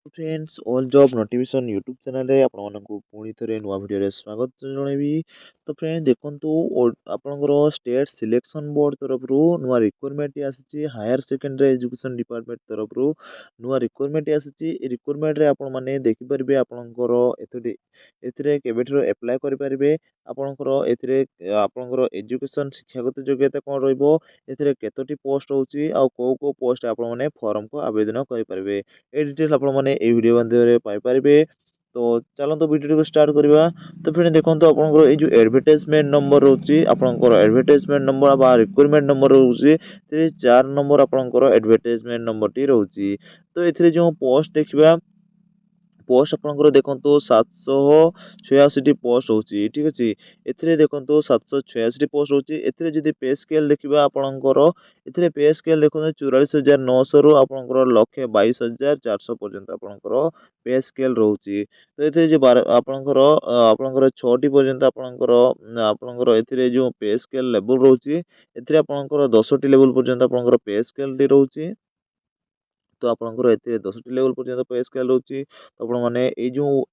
Friends all job notification YouTube channel रे आपको पुणी थे नुआ भिडियो स्वागत जनइबी। तो फ्रेंड देखो आपणकर स्टेट सिलेक्शन बोर्ड तरफ नुआ रिक्वायरमेंट आसी हायर सेकेंडरी एजुकेशन डिपार्टमेंट तरफ नुआ रिक्वायरमेंट आसी रिक्वायरमेंट रे आपण माने देखि परिबे आपणकर एथिरे केबेठरो अप्लाई करि परिबे आपणकर एथिरे आपणकर एजुकेशन शिक्षागत योग्यता कोन रहइबो एथिरे केतोटी पोस्ट होउची आ को पोस्ट आपण माने फॉर्म को आवेदन करि परिबे ए डिटेल्स आपण माने ए वीडियो माध्यम पाई परिबे। तो चलतो वीडियो को स्टार्ट करबा। तो फिर देखंतु आपनकर ए जो एडवर्टाइजमेंट नंबर रहउची आपनकर एडवर्टाइजमेंट नंबर बा रिक्वायरमेंट नंबर रहउची से 4 नंबर आपनकर एडवर्टाइजमेंट नंबर टी रहउची। तो एथिरे जो पोस्ट देखिबा पोस्ट आपनकर देखंतु 786 टी पोस्ट होची ठीक अछि। एथिरे देखंतु 786 टी पोस्ट होची एथिरे जदि पे स्केल देखिबा आपनकर एथिरे पे स्केल देखंतु 44900 रु आपनकर लक्षे 22400 पर्यंत आपनकर पे स्केल रहउची। तो एथिरे जे आपनकर आपनकर 6 टी पर्यंत आपनकर आपनकर एथिरे जो पे स्केल लेवल रहउची एथिरे आपनकर 10 टी लेवल पर्यंत आपनकर पे स्केल टी रहउची। तो आपनकर एते 10टी लेवल पर्यंत पे स्केल रहउची। तो आपण माने ए जो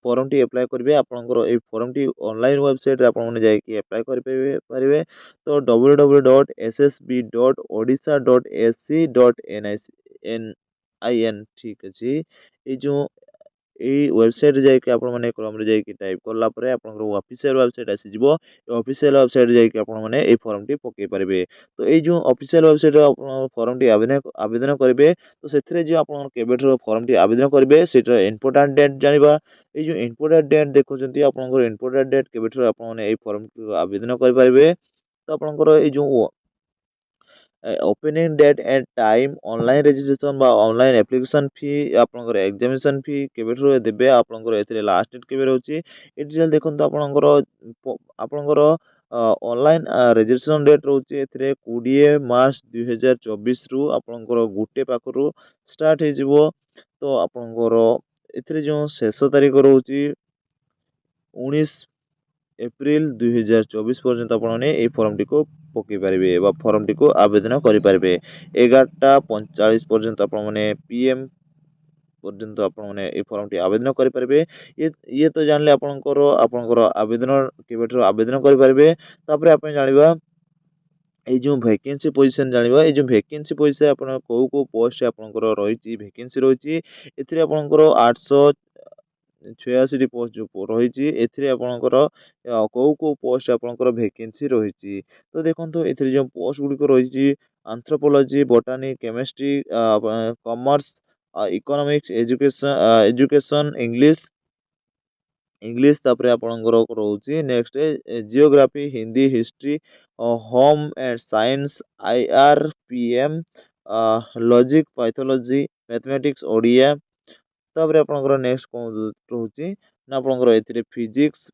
फॉर्म टी अप्लाई करिवे आपनकर ए फॉर्म टी ऑनलाइन वेबसाइट रे आपण माने जाय कि अप्लाई करि परिवे। तो www.ssb.odisha.ac.in ठीक अछि। ए जो ଏଇ ୱେବସାଇଟ୍ ଯାଇକି ଆପଣମାନେ କ୍ରୋମରେ ଯାଇକି ଟାଇପ୍ କଲା ପରେ ଆପଣଙ୍କର ଅଫିସିଆଲ୍ ୱେବସାଇଟ୍ ଆସିଯିବ। ଏ ଅଫିସିଆଲ୍ ୱେବସାଇଟ୍ ଯାଇକି ଆପଣମାନେ ଏଇ ଫର୍ମଟି ପକେଇ ପାରିବେ। ତ ଏଇ ଯେଉଁ ଅଫିସିଆଲ୍ ୱେବସାଇଟ୍‌ରେ ଆପଣ ଫର୍ମଟି ଆବେଦନ କରିବେ ତ ସେଥିରେ ଯେଉଁ ଆପଣ କେବେଠାରୁ ଫର୍ମଟି ଆବେଦନ କରିବେ ସେଇଟାର ଇମ୍ପୋର୍ଟାଣ୍ଟ ଡେଟ୍ ଜାଣିବା। ଏଇ ଯେଉଁ ଇମ୍ପୋର୍ଟାଣ୍ଟ ଡେଟ୍ ଦେଖୁଛନ୍ତି ଆପଣଙ୍କର ଇମ୍ପୋର୍ଟାଣ୍ଟ ଡେଟ୍ କେବେଠାରୁ ଆପଣମାନେ ଏଇ ଫର୍ମଟିକୁ ଆବେଦନ କରିପାରିବେ। ତ ଆପଣଙ୍କର ଏଇ ଯେଉଁ opening date and time online registration बा ऑनलाइन एप्लिकेशन फी आपनकर एग्जामिनेशन फी केबेठरो देबे आपनकर एथिरे लास्ट डेट केबे रहउची ए डिटेल देखंतु आपनकर ऑनलाइन रजिस्ट्रेशन डेट रहउची एथिरे 20 मार्च 2024 रु आपनकर गुटे पाखरु स्टार्ट हे जिवो। तो आपनकर एथिरे जो शेष तारिख रहउची 19 एप्रिल 2024 पर्यंत आपने ये फर्मटी को पकई पारे फर्मटी को आवेदन करें। 11टा 45 पर्यंत आपने पीएम पर्यंत आपने ये फर्मटी आवेदन करें। ये तो जानले आपनकर आपनकर आवेदन केबेठरो आवेदन करें। तापर आप जानिबा এই जो वैकेंसी पोजीशन जानिबा এই जो वैकेंसी पोजीशन आपण को पोस्ट आपनकर रहिची वैकेंसी रहिची एथिरे आपनकर 886 टी पोस्ट जो रहिची एथिरे आपनकर को पोस्ट आपनकर वैकेंसी रहिची। तो देखंतु एथिरे जो पोस्ट गुडी को रहिची anthropology botany chemistry commerce economics education English English तापर आपनकर रहउची next geography Hindi history home and science IRPM logic pathology mathematics Odia. तापर आपनकर नेक्स्ट कोन रहउची ना आपनकर एथिरे physics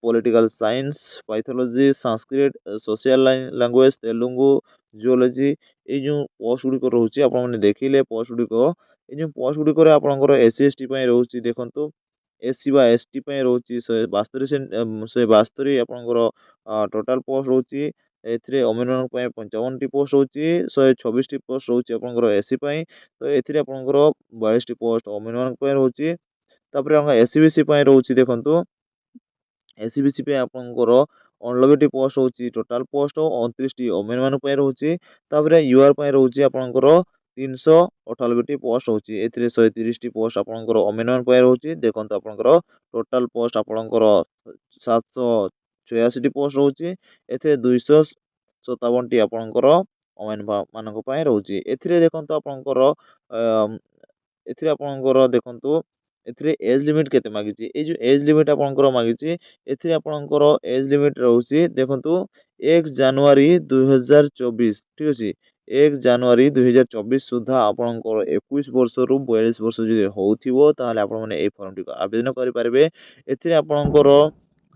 political science pathology Sanskrit social language Telugu geology ए जो पोस्ट गुडी को रहउची आपन माने देखिले पोस्ट गुडी को ए जो पोस्ट गुडी को आपनकर एससी एसटी पय रहउची देखंतु एससी बा एसटी पय रहउची 172 आपनकर टोटल पोस्ट रहउची। एथिरे ओमेन पय 55 टी पोस्ट रहउची 126 टी पोस्ट रहउची आपनकर एससी पय। तो एथिरे आपनकर 22 टी पोस्ट ओमेन पय रहउची। तापर हम एससीबीसी पय रहउची देखंतु एससीबीसी पे आपनकर 89 टी पोस्ट होची टोटल पोस्ट 29 टी ओमेन मान पय रहउची। तापर यूआर पय रहउची आपनकर 398 टी पोस्ट होची एथिरे 130 टी पोस्ट आपनकर ओमेन मान पय रहउची। देखंतु आपनकर टोटल पोस्ट आपनकर 786 टी पोस्ट रहउची एथिरे 257 टी आपनकर ओमेन मानक पय रहउची। एथिरे देखंतु आपनकर एथिरे आपनकर देखंतु एथिरे एज लिमिट केते मागिची ए जो एज लिमिट आपनकर मागिची एथिरे आपनकर एज लिमिट रहउची देखंतु 1 जनवरी 2024 ठीक अछि। 1 जनवरी 2024 सुधा आपनकर 21 वर्ष रु 42 वर्ष जदि होउथिबो ताहाले आपण माने ए फॉर्म टी को आवेदन करि पारबे। एथिरे आपनकर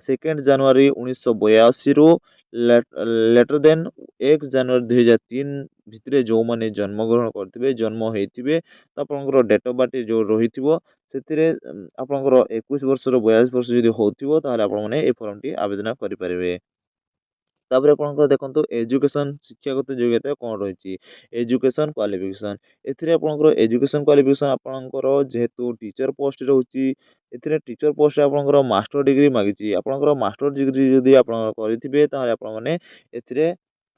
2 जनवरी 1982 रु लेटर देन 1 जनवरी 2003 भितरे जो माने जन्म ग्रहण करथिबे जन्म हेथिबे तो आपनकर डेट ऑफ बर्थ जो रहिथिबो ସେଥିରେ ଆପଣଙ୍କର 21 ବର୍ଷରୁ 42 ବର୍ଷ ଯଦି ହଉଥିବ ତାହେଲେ ଆପଣମାନେ ଏ ଫର୍ମଟି ଆବେଦନ କରିପାରିବେ। ତାପରେ ଆପଣଙ୍କର ଦେଖନ୍ତୁ ଏଜୁକେସନ୍ ଶିକ୍ଷାଗତ ଯୋଗ୍ୟତା କ'ଣ ରହିଛି। ଏଜୁକେସନ୍ କ୍ୱାଲିଫିକେସନ୍, ଏଥିରେ ଆପଣଙ୍କର ଏଜୁକେସନ୍ କ୍ୱାଲିଫିକେସନ୍ ଆପଣଙ୍କର ଯେହେତୁ ଟିଚର୍ ପୋଷ୍ଟ ରହୁଛି, ଏଥିରେ ଟିଚର୍ ପୋଷ୍ଟରେ ଆପଣଙ୍କର ମାଷ୍ଟର ଡିଗ୍ରୀ ମାଗିଛି। ଆପଣଙ୍କର ମାଷ୍ଟର ଡିଗ୍ରୀ ଯଦି ଆପଣ କରିଥିବେ ତାହେଲେ ଆପଣମାନେ ଏଥିରେ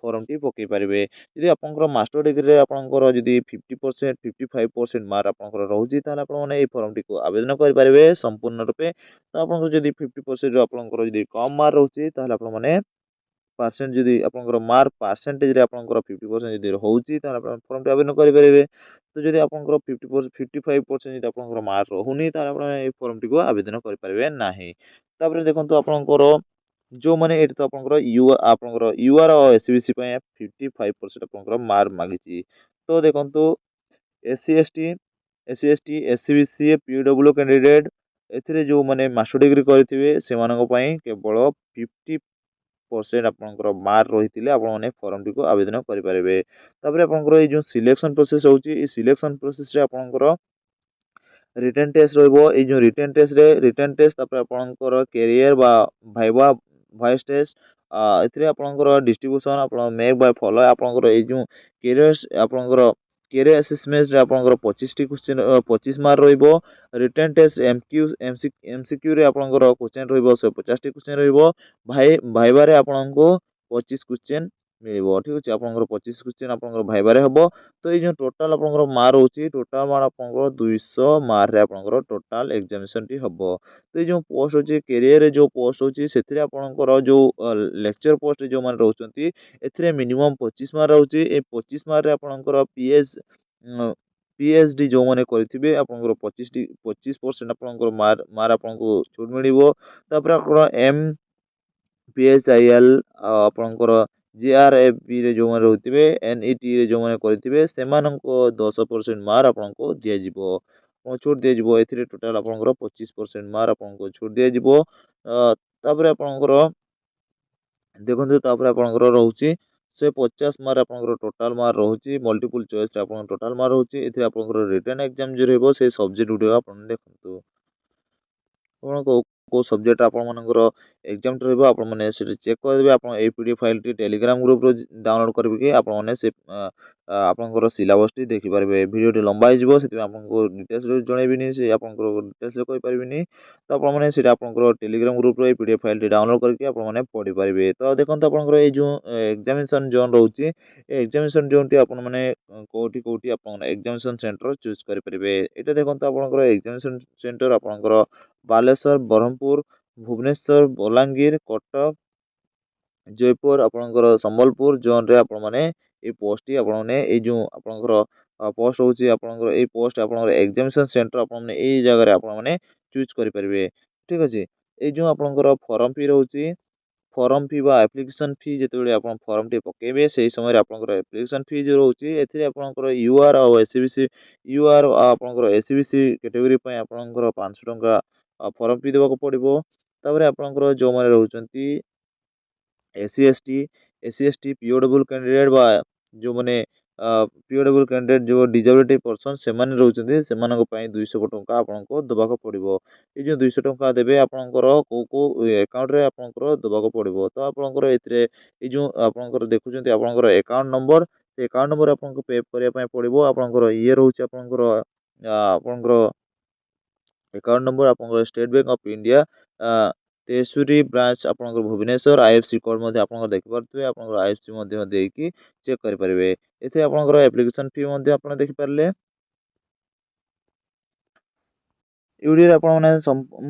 ଫର୍ମଟି ପକାଇ ପାରିବେ। ଯଦି ଆପଣଙ୍କର ମାଷ୍ଟର ଡିଗ୍ରୀରେ ଆପଣଙ୍କର ଯଦି 50% 55% ମାର୍କ ଆପଣଙ୍କର ରହୁଛି ତାହେଲେ ଆପଣମାନେ ଏଇ ଫର୍ମଟିକୁ ଆବେଦନ କରିପାରିବେ ସମ୍ପୂର୍ଣ୍ଣ ରୂପେ। ତ ଆପଣଙ୍କର ଯଦି 50%ରୁ ଆପଣଙ୍କର ଯଦି କମ୍ ମାର୍କ ରହୁଛି ତାହେଲେ ଆପଣମାନେ ପାର୍ସେଣ୍ଟ ଯଦି ଆପଣଙ୍କର ମାର୍କ ପାର୍ସେଣ୍ଟେଜରେ ଆପଣଙ୍କର 50% ଯଦି ରହୁଛି ତାହେଲେ ଆପଣ ଫର୍ମଟି ଆବେଦନ କରିପାରିବେ। ତ ଯଦି ଆପଣଙ୍କର 55% ଯଦି ଆପଣଙ୍କର ମାର୍କ ରହୁନି ତାହେଲେ ଆପଣ ଏଇ ଫର୍ମଟିକୁ ଆବେଦନ କରିପାରିବେ ନାହିଁ। ତାପରେ ଦେଖନ୍ତୁ ଆପଣଙ୍କର ଯେଉଁମାନେ ଏଠି ତ ଆପଣଙ୍କର ଆପଣଙ୍କର ୟୁଆର୍ ଓ SBC ପାଇଁ 55% ଆପଣଙ୍କର ମାର୍କ ମାଗିଛି। ତ ଦେଖନ୍ତୁ SC ST SBC PW candidate ଏଥିରେ ଯେଉଁମାନେ ମାଷ୍ଟର ଡିଗ୍ରୀ କରିଥିବେ ସେମାନଙ୍କ ପାଇଁ କେବଳ 50% ଆପଣଙ୍କର ମାର୍କ ରହିଥିଲେ ଆପଣମାନେ ଫର୍ମଟିକୁ ଆବେଦନ କରିପାରିବେ। ତାପରେ ଆପଣଙ୍କର ଏଇ ଯେଉଁ ସିଲେକ୍ସନ୍ ପ୍ରୋସେସ୍ ହେଉଛି, ଏଇ ସିଲେକ୍ସନ୍ ପ୍ରୋସେସ୍ରେ ଆପଣଙ୍କର ରିଟେନ୍ ଟେଷ୍ଟ ରହିବ। ଏଇ ଯେଉଁ ରିଟେନ୍ ଟେଷ୍ଟ ତାପରେ ଆପଣଙ୍କର କ୍ୟାରିୟର ବା ଭାଇଭା ଭଏସ୍ ଟେଷ୍ଟ, ଏଥିରେ ଆପଣଙ୍କର ଡିଷ୍ଟ୍ରିବ୍ୟୁସନ୍ ଆପଣ ମେକ୍ ବାଇ ଫଲୋ ଆପଣଙ୍କର ଏଇ ଯେଉଁ ଆପଣଙ୍କର କ୍ୟାରିୟର ଆସେସମେଣ୍ଟରେ ଆପଣଙ୍କର 25ଟି କ୍ୱେଶ୍ଚିନ୍ 25 ମାର୍କ ରହିବ। ରିଟେନ୍ ଟେଷ୍ଟ MCQରେ ଆପଣଙ୍କର କ୍ୱେଶ୍ଚିନ୍ ରହିବ 150ଟି କ୍ୱେଶ୍ଚିନ୍ ରହିବ। ଭାଇବାରେ ଆପଣଙ୍କୁ 25 କ୍ୱେଶ୍ଚିନ୍ ମିଳିବ। ଠିକ୍ ଅଛି, ଆପଣଙ୍କର 25 କ୍ୱେଶ୍ଚିନ୍ ଆପଣଙ୍କର ଭାଇବାରେ ହେବ। ତ ଏଇ ଯେଉଁ ଟୋଟାଲ୍ ଆପଣଙ୍କର ମାର୍କ ରହୁଛି, ଟୋଟାଲ୍ ମାର୍କ ଆପଣଙ୍କର 200 ମାର୍କରେ ଆପଣଙ୍କର ଟୋଟାଲ୍ ଏକ୍ଜାମିନେସନ୍ଟି ହେବ। ତ ଏଇ ଯେଉଁ ପୋଷ୍ଟ ହେଉଛି କ୍ୟାରିୟରରେ ଯେଉଁ ପୋଷ୍ଟ ହେଉଛି ସେଥିରେ ଆପଣଙ୍କର ଯେଉଁ ଲେକ୍ଚର ପୋଷ୍ଟରେ ଯେଉଁମାନେ ରହୁଛନ୍ତି ଏଥିରେ ମିନିମମ୍ 25 ମାର୍କ ରହୁଛି। ଏ 25 ମାର୍କରେ ଆପଣଙ୍କର PhD ଯେଉଁମାନେ କରିଥିବେ ଆପଣଙ୍କର 25% ଆପଣଙ୍କର ମାର୍କ ଆପଣଙ୍କୁ ଛୁଟ୍ ମିଳିବ। ତାପରେ ଆପଣ PSIL ଆପଣଙ୍କର GRFBରେ ଯେଉଁମାନେ ରହୁଥିବେ, NETରେ ଯେଉଁମାନେ କରିଥିବେ ସେମାନଙ୍କ 10% ମାର୍କ ଆପଣଙ୍କୁ ଦିଆଯିବ, ଛୁଟ୍ ଦିଆଯିବ। ଏଥିରେ ଟୋଟାଲ୍ ଆପଣଙ୍କର 25% ମାର୍କ ଆପଣଙ୍କୁ ଛୁଟ୍ ଦିଆଯିବ। ତାପରେ ଆପଣଙ୍କର ଦେଖନ୍ତୁ ତାପରେ ଆପଣଙ୍କର ରହୁଛି 150 ମାର୍କ ଆପଣଙ୍କର ଟୋଟାଲ୍ ମାର୍କ ରହୁଛି। ମଲ୍ଟିପୁଲ୍ ଚଏସ୍ରେ ଆପଣଙ୍କର ଟୋଟାଲ୍ ମାର୍କ ରହୁଛି। ଏଥିରେ ଆପଣଙ୍କର ରିଟେନ୍ ଏକ୍ଜାମ୍ ଯେଉଁ ରହିବ ସେଇ ସବଜେକ୍ଟ ଗୁଡ଼ିକ ଆପଣ ଦେଖନ୍ତୁ ଆପଣ କେଉଁ ସବଜେକ୍ଟ ଆପଣମାନଙ୍କର ଏକ୍ଜାମ୍ଟା ରହିବ ଆପଣମାନେ ସେଠି ଚେକ୍ କରିଦେବେ। ଆପଣ ଏଇ PDF ଫାଇଲ୍ଟି ଟେଲିଗ୍ରାମ ଗ୍ରୁପ୍ରୁ ଡାଉନଲୋଡ଼୍ କରିକି ଆପଣମାନେ ସେ ଆପଣଙ୍କର ସିଲାବସ୍ଟି ଦେଖିପାରିବେ। ଭିଡ଼ିଓଟି ଲମ୍ବା ହେଇଯିବ ସେଥିପାଇଁ ଆପଣଙ୍କୁ ଡିଟେଲ୍ସରେ ଜଣାଇବିନି, ସେ ଆପଣଙ୍କର ଡିଟେଲ୍ସରେ କହିପାରିବିନି। ତ ଆପଣମାନେ ସେଇଟା ଆପଣଙ୍କର ଟେଲିଗ୍ରାମ ଗ୍ରୁପ୍ରୁ ଏଇ PDF ଫାଇଲ୍ଟି ଡାଉନଲୋଡ଼୍ କରିକି ଆପଣମାନେ ପଢ଼ିପାରିବେ। ତ ଦେଖନ୍ତୁ ଆପଣଙ୍କର ଏଇ ଯେଉଁ ଏକ୍ଜାମିନେସନ୍ ଜୋନ୍ ରହୁଛି, ଏ ଏକ୍ଜାମିନେସନ୍ ଜୋନ୍ଟି ଆପଣମାନେ କେଉଁଠି ଆପଣମାନେ ଏକ୍ଜାମିନେସନ୍ ସେଣ୍ଟର ଚୁଜ୍ କରିପାରିବେ। ଏଇଟା ଦେଖନ୍ତୁ ଆପଣଙ୍କର ଏକ୍ଜାମିନେସନ୍ ସେଣ୍ଟର ଆପଣଙ୍କର ବାଲେଶ୍ୱର, ବ୍ରହ୍ମପୁର, ଭୁବନେଶ୍ୱର, ବଲାଙ୍ଗୀର, କଟକ, ଜୟପୁର, ଆପଣଙ୍କର ସମ୍ବଲପୁର ଜୋନ୍ରେ ଆପଣମାନେ ଏଇ ପୋଷ୍ଟଟି ଆପଣମାନେ ଏଇ ଯେଉଁ ଆପଣଙ୍କର ପୋଷ୍ଟ ହେଉଛି ଆପଣଙ୍କର ଏଇ ପୋଷ୍ଟ ଆପଣଙ୍କର ଏକ୍ଜାମିନେସନ୍ ସେଣ୍ଟର ଆପଣମାନେ ଏଇ ଜାଗାରେ ଆପଣମାନେ ଚୁଜ୍ କରିପାରିବେ। ଠିକ୍ ଅଛି, ଏଇ ଯେଉଁ ଆପଣଙ୍କର ଫର୍ମ ଫି ରହୁଛି, ଫର୍ମ ଫି ବା ଆପ୍ଲିକେସନ୍ ଫି ଯେତେବେଳେ ଆପଣ ଫର୍ମଟି ପକାଇବେ ସେହି ସମୟରେ ଆପଣଙ୍କର ଆପ୍ଲିକେସନ୍ ଫି ଯେଉଁ ରହୁଛି ଏଥିରେ ଆପଣଙ୍କର ୟୁଆର୍ ଆଉ ଆପଣଙ୍କର SBC କ୍ୟାଟେଗୋରୀ ପାଇଁ ଆପଣଙ୍କର 500 ଟଙ୍କା ଫର୍ମ ଫି ଦେବାକୁ ପଡ଼ିବ। ତାପରେ ଆପଣଙ୍କର ଯେଉଁମାନେ ରହୁଛନ୍ତି SC ST POW କ୍ୟାଣ୍ଡିଡେଟ୍ ବା ଯେଉଁମାନେ POW କ୍ୟାଣ୍ଡିଡେଟ୍ ଯେଉଁ ଡିଜେବିଲିଟି ପର୍ସନ୍ ସେମାନେ ରହୁଛନ୍ତି ସେମାନଙ୍କ ପାଇଁ 200 ଟଙ୍କା ଆପଣଙ୍କୁ ଦେବାକୁ ପଡ଼ିବ। ଏଇ ଯେଉଁ 200 ଟଙ୍କା ଦେବେ ଆପଣଙ୍କର କେଉଁ ଆକାଉଣ୍ଟରେ ଆପଣଙ୍କର ଦେବାକୁ ପଡ଼ିବ। ତ ଆପଣଙ୍କର ଏଥିରେ ଏଇ ଯେଉଁ ଆପଣଙ୍କର ଦେଖୁଛନ୍ତି ଆପଣଙ୍କର ଆକାଉଣ୍ଟ ନମ୍ବର, ସେ ଆକାଉଣ୍ଟ ନମ୍ବର ଆପଣଙ୍କୁ ପେ କରିବା ପାଇଁ ପଡ଼ିବ। ଆପଣଙ୍କର ଇଏ ରହୁଛି ଆପଣଙ୍କର ଆକାଉଣ୍ଟ ନମ୍ବର ଆପଣଙ୍କର ଷ୍ଟେଟ୍ ବ୍ୟାଙ୍କ ଅଫ୍ ଇଣ୍ଡିଆ ତେଜୁରୀ ବ୍ରାଞ୍ଚ ଆପଣଙ୍କର ଭୁବନେଶ୍ୱର, IFSC କୋଡ଼ ମଧ୍ୟ ଆପଣଙ୍କର ଦେଖିପାରୁଥିବେ। ଆପଣଙ୍କର IFSC ମଧ୍ୟ ଦେଇକି ଚେକ୍ କରିପାରିବେ। ଏଥିରେ ଆପଣଙ୍କର ଆପ୍ଲିକେସନ୍ ଫି ମଧ୍ୟ ଆପଣ ଦେଖିପାରିଲେ। এই ଭିଡ଼ିଓରେ ଆପଣମାନେ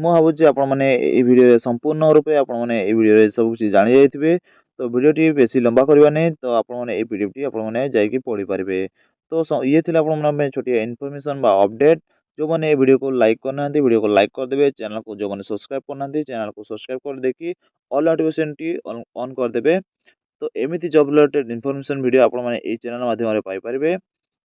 ମୁଁ ଭାବୁଛି ଆପଣମାନେ এই ଭିଡ଼ିଓରେ ସମ୍ପୂର୍ଣ୍ଣ ରୂପେ ଆପଣମାନେ এই ଭିଡ଼ିଓରେ ସବୁ କିଛି ଜାଣିଯାଇଥିବେ। ତ ଭିଡ଼ିଓଟି ବେଶୀ ଲମ୍ବା କରିବା ନାହିଁ, ତ ଆପଣମାନେ এই PDFଟି ଆପଣମାନେ ଯାଇକି ପଢ଼ିପାରିବେ। ତ ଇଏ ଥିଲା ଆପଣମାନଙ୍କ ପାଇଁ ଛୋଟିଆ ଇନଫର୍ମେସନ୍ ବା ଅପଡ଼େଟ୍। ଯେଉଁମାନେ এই ଭିଡ଼ିଓକୁ ଲାଇକ୍ କରିନାହାନ୍ତି ଭିଡ଼ିଓକୁ ଲାଇକ୍ କରିଦେବେ। ଚ୍ୟାନେଲକୁ ଯେଉଁମାନେ ସବସ୍କ୍ରାଇବ୍ କରିନାହାନ୍ତି ଚ୍ୟାନେଲକୁ ସବସ୍କ୍ରାଇବ୍ କରିଦେଇକି ଅଲ୍ ନୋଟିଫିକେସନ୍ଟି ଅନ୍ କରିଦେବେ। ତ ଏମିତି ଜବ୍ ରିଲେଟେଡ୍ ଇନଫର୍ମେସନ୍ ଭିଡ଼ିଓ ଆପଣମାନେ এই ଚ୍ୟାନେଲ ମାଧ୍ୟମରେ ପାଇପାରିବେ।